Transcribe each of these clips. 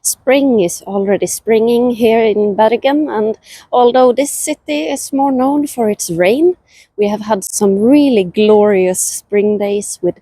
Spring is already springing here in Bergen, and although this city is more known for its rain, we have had some really glorious spring days with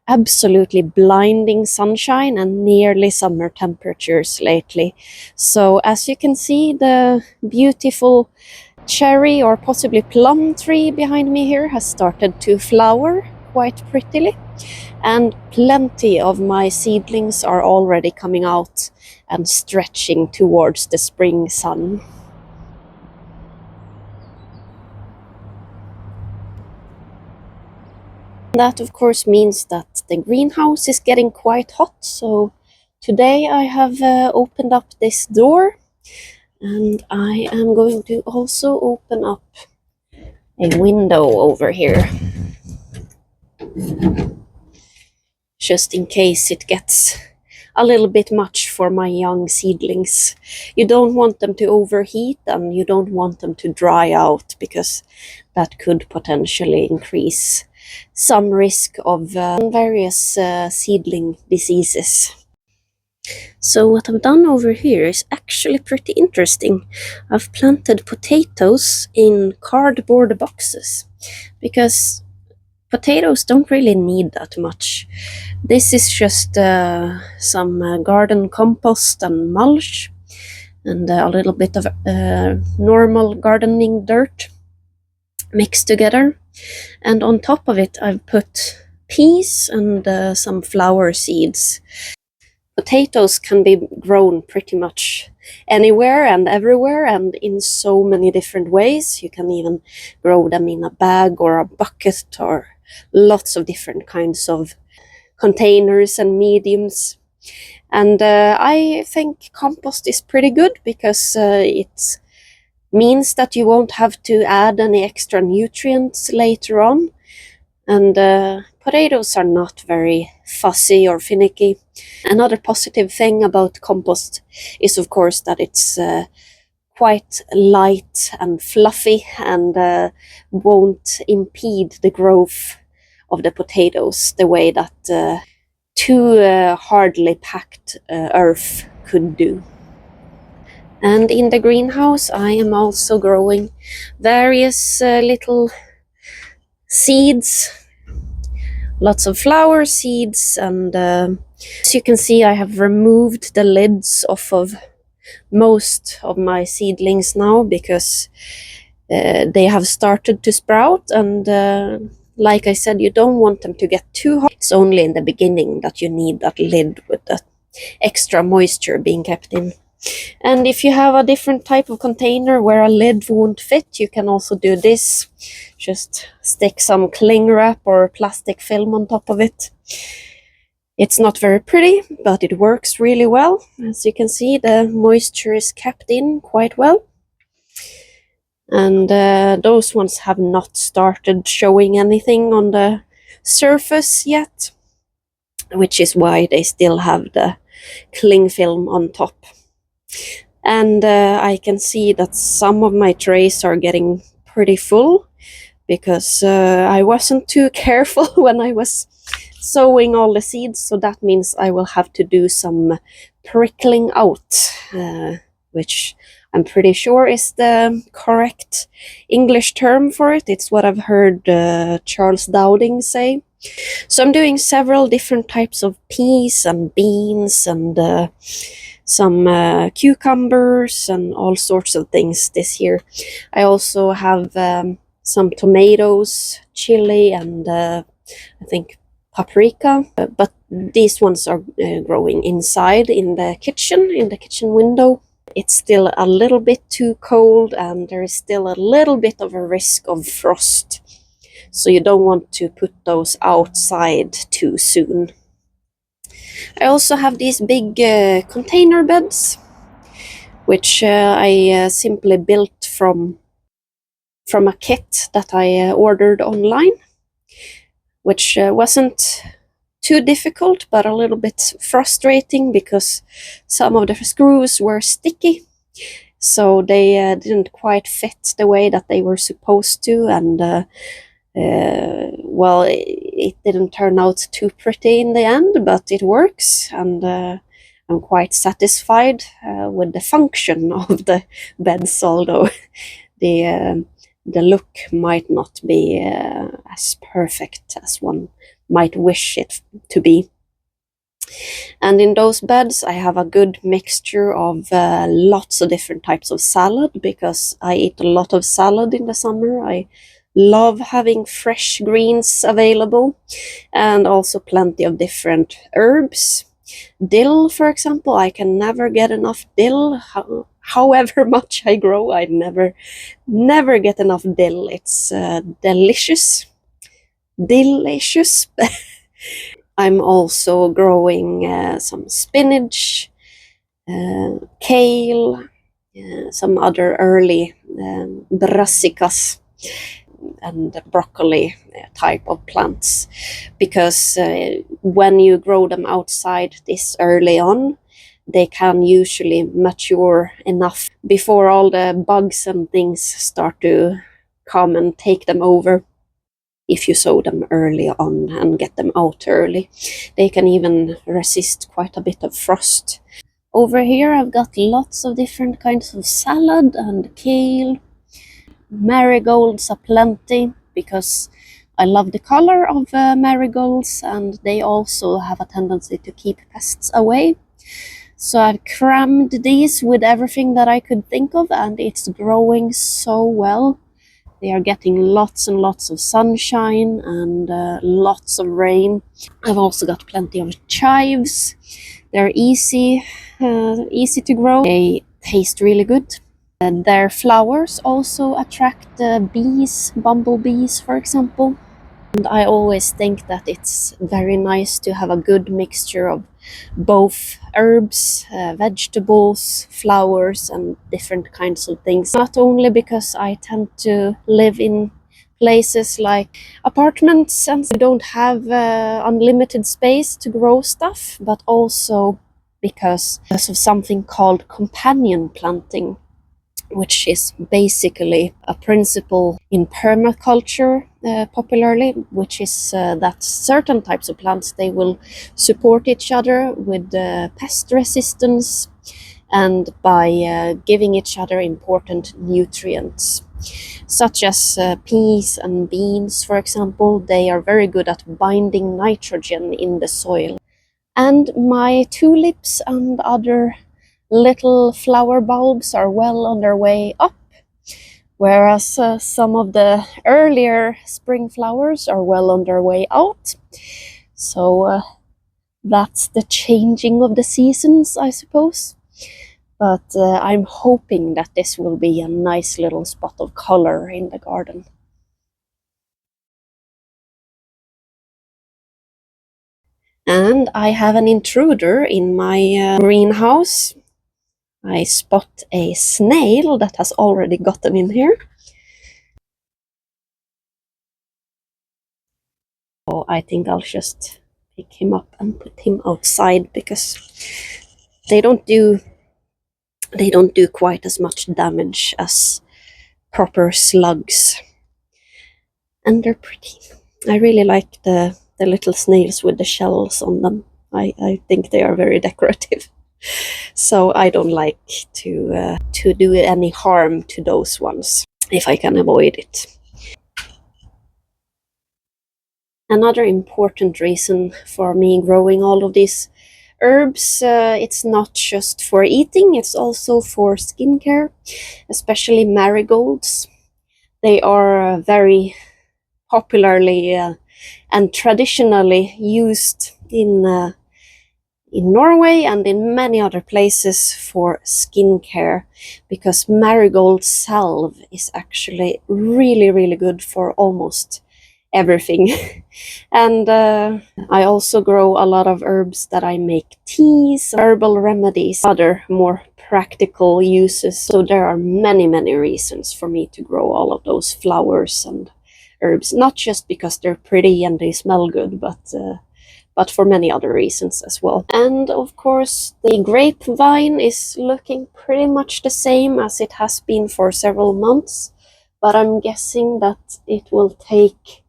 absolutely blinding sunshine and nearly summer temperatures lately. So as you can see, the beautiful cherry or possibly plum tree behind me here has started to flower quite prettily, and plenty of my seedlings are already coming out and stretching towards the spring sun. That of course means that the greenhouse is getting quite hot, so today I have opened up this door, and I am going to also open up a window over here, just in case it gets a little bit much for my young seedlings. You don't want them to overheat and you don't want them to dry out, because that could potentially increase some risk of various seedling diseases. So what I've done over here is actually pretty interesting. I've planted potatoes in cardboard boxes, because potatoes don't really need that much. This is just some garden compost and mulch, and a little bit of normal gardening dirt mixed together. And on top of it I've put peas and some flower seeds. Potatoes can be grown pretty much anywhere and everywhere and in so many different ways. You can even grow them in a bag or a bucket or lots of different kinds of containers and mediums. And I think compost is pretty good, because it means that you won't have to add any extra nutrients later on. And potatoes are not very fussy or finicky. Another positive thing about compost is of course that it's quite light and fluffy and won't impede the growth of the potatoes the way that too hardly packed earth could do. And in the greenhouse I am also growing various little seeds, lots of flower seeds, and as you can see I have removed the lids off of most of my seedlings now, because they have started to sprout, and like I said, you don't want them to get too hot. It's only in the beginning that you need that lid with the extra moisture being kept in. And if you have a different type of container where a lid won't fit, you can also do this. Just stick some cling wrap or plastic film on top of it. It's not very pretty, but it works really well. As you can see, the moisture is kept in quite well. And those ones have not started showing anything on the surface yet, which is why they still have the cling film on top. And I can see that some of my trays are getting pretty full, because I wasn't too careful when I was sowing all the seeds, so that means I will have to do some prickling out, which I'm pretty sure is the correct English term for it. It's what I've heard Charles Dowding say. So I'm doing several different types of peas and beans and some cucumbers and all sorts of things this year. I also have some tomatoes, chili, and I think paprika, but these ones are growing inside in the kitchen window. It's still a little bit too cold, and there is still a little bit of a risk of frost, so you don't want to put those outside too soon. I also have these big container beds, which I simply built from a kit that I ordered online, which wasn't too difficult, but a little bit frustrating, because some of the screws were sticky, so they didn't quite fit the way that they were supposed to, and well, it didn't turn out too pretty in the end, but it works, and I'm quite satisfied with the function of the beds, although the look might not be as perfect as one might wish it to be. And in those beds, I have a good mixture of lots of different types of salad, because I eat a lot of salad in the summer. I love having fresh greens available, and also plenty of different herbs. Dill, for example, I can never get enough dill. However much I grow, I never get enough dill. It's delicious. Delicious. I'm also growing some spinach, kale, some other early brassicas, and broccoli type of plants, because when you grow them outside this early on, they can usually mature enough before all the bugs and things start to come and take them over. If you sow them early on and get them out early, they can even resist quite a bit of frost. Over here I've got lots of different kinds of salad and kale. Marigolds aplenty, because I love the color of marigolds, and they also have a tendency to keep pests away. So I've crammed these with everything that I could think of, and it's growing so well. They are getting lots and lots of sunshine and lots of rain. I've also got plenty of chives. They're easy to grow. They taste really good. And their flowers also attract bees, bumblebees, for example. And I always think that it's very nice to have a good mixture of both herbs, vegetables, flowers, and different kinds of things. Not only because I tend to live in places like apartments and you don't have unlimited space to grow stuff, but also because of something called companion planting, which is basically a principle in permaculture popularly, which is that certain types of plants, they will support each other with pest resistance and by giving each other important nutrients, such as peas and beans, for example. They are very good at binding nitrogen in the soil. And my tulips and other little flower bulbs are well on their way up, whereas some of the earlier spring flowers are well on their way out. So that's the changing of the seasons, I suppose. But I'm hoping that this will be a nice little spot of color in the garden. And I have an intruder in my greenhouse. I spot a snail that has already gotten in here. So I think I'll just pick him up and put him outside, because they don't do quite as much damage as proper slugs. And they're pretty. I really like the little snails with the shells on them. I think they are very decorative. So I don't like to do any harm to those ones if I can avoid it. Another important reason for me growing all of these herbs, it's not just for eating, it's also for skincare, especially marigolds. They are very popularly and traditionally used in Norway and in many other places for skincare, because marigold salve is actually really good for almost everything. And I also grow a lot of herbs that I make teas, herbal remedies, other more practical uses. So there are many reasons for me to grow all of those flowers and herbs, not just because they're pretty and they smell good, but for many other reasons as well. And of course, the grapevine is looking pretty much the same as it has been for several months, but I'm guessing that it will take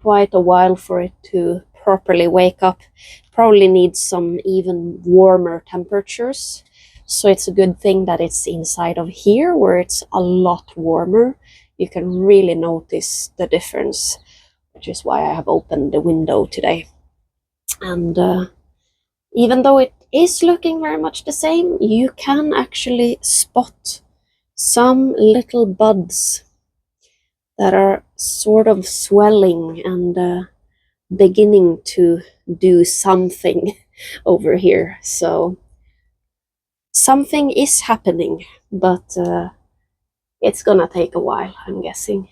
quite a while for it to properly wake up. Probably needs some even warmer temperatures. So it's a good thing that it's inside of here where it's a lot warmer. You can really notice the difference, which is why I have opened the window today. And even though it is looking very much the same, you can actually spot some little buds that are sort of swelling and beginning to do something over here. So something is happening, but it's gonna take a while, I'm guessing.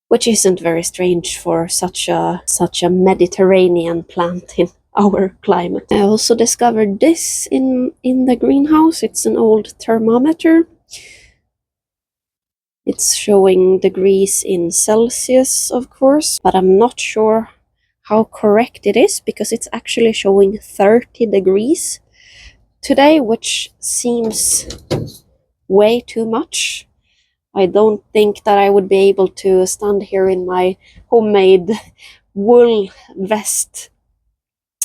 Which isn't very strange for such a Mediterranean plant in our climate. I also discovered this in the greenhouse. It's an old thermometer. It's showing degrees in Celsius, of course, but I'm not sure how correct it is because it's actually showing 30 degrees today, which seems way too much. I don't think that I would be able to stand here in my homemade wool vest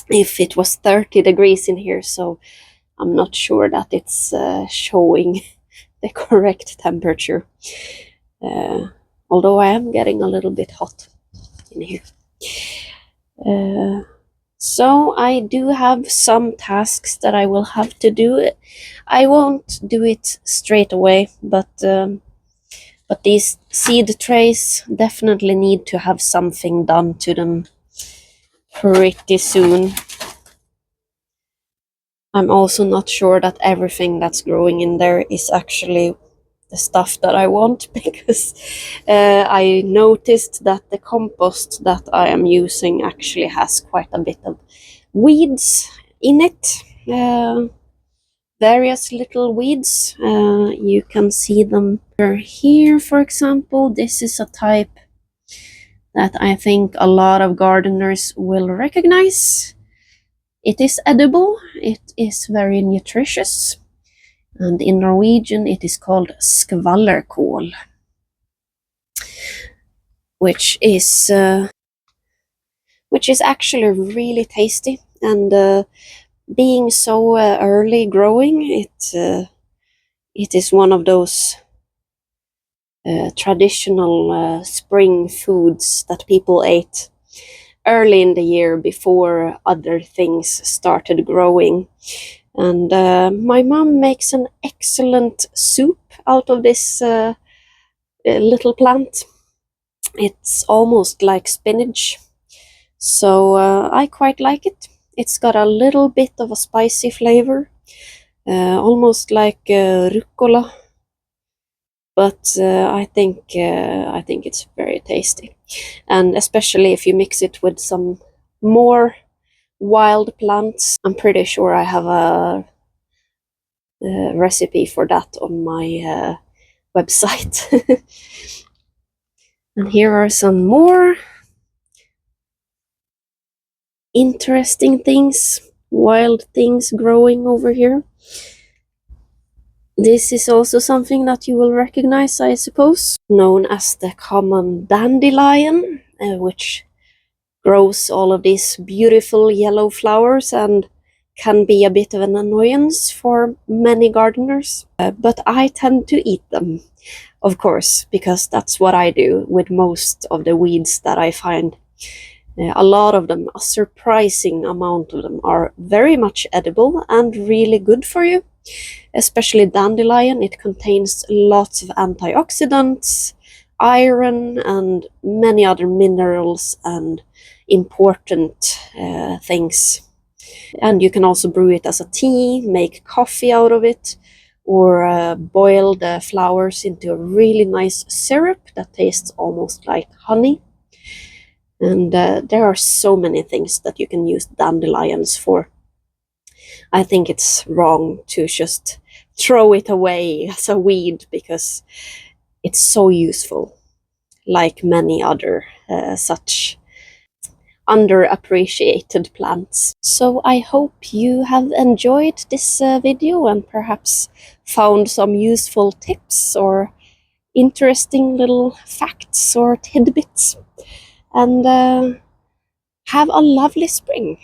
if it was 30 degrees in here, so I'm not sure that it's showing the correct temperature. Although I am getting a little bit hot in here. So I do have some tasks that I will have to do. I won't do it straight away, but these seed trays definitely need to have something done to them pretty soon. I'm also not sure that everything that's growing in there is actually the stuff that I want, because I noticed that the compost that I am using actually has quite a bit of weeds in it. Various little weeds. You can see them here, for example. This is a type that I think a lot of gardeners will recognize. It is edible, it is very nutritious, and in Norwegian it is called skvallerkål, which is actually really tasty, and being so early growing, it is one of those traditional spring foods that people ate early in the year before other things started growing. And my mom makes an excellent soup out of this little plant. It's almost like spinach, so I quite like it. It's got a little bit of a spicy flavor, almost like rucola, but I think it's very tasty, and especially if you mix it with some more wild plants. I'm pretty sure I have a recipe for that on my website. And here are some more interesting things, wild things growing over here. This is also something that you will recognize, I suppose, known as the common dandelion, which grows all of these beautiful yellow flowers and can be a bit of an annoyance for many gardeners. But I tend to eat them, of course, because that's what I do with most of the weeds that I find. A lot of them, a surprising amount of them, are very much edible and really good for you. Especially dandelion, it contains lots of antioxidants, iron, and many other minerals and important things. And you can also brew it as a tea, make coffee out of it, or boil the flowers into a really nice syrup that tastes almost like honey. And there are so many things that you can use dandelions for. I think it's wrong to just throw it away as a weed, because it's so useful, like many other such underappreciated plants. So I hope you have enjoyed this video and perhaps found some useful tips or interesting little facts or tidbits. And Have a lovely spring.